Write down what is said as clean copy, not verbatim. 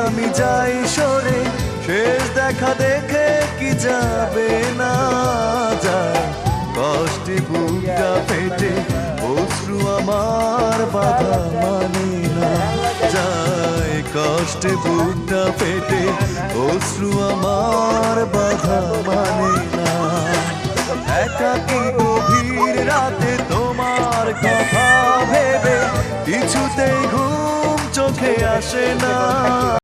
আমি যাই সরে, শেষ দেখা দেখে কি যাবে না যায়। কষ্টে বুকটা ফেটে অশ্রু আমার বাধা মানে না যায়। কষ্টে বুকটা ফেটে অশ্রু আমার বাধা মানে না। একাকী গভীর রাতে তোমার কথা ভেবে কিছুতেই ঘুম চোখে আসে না।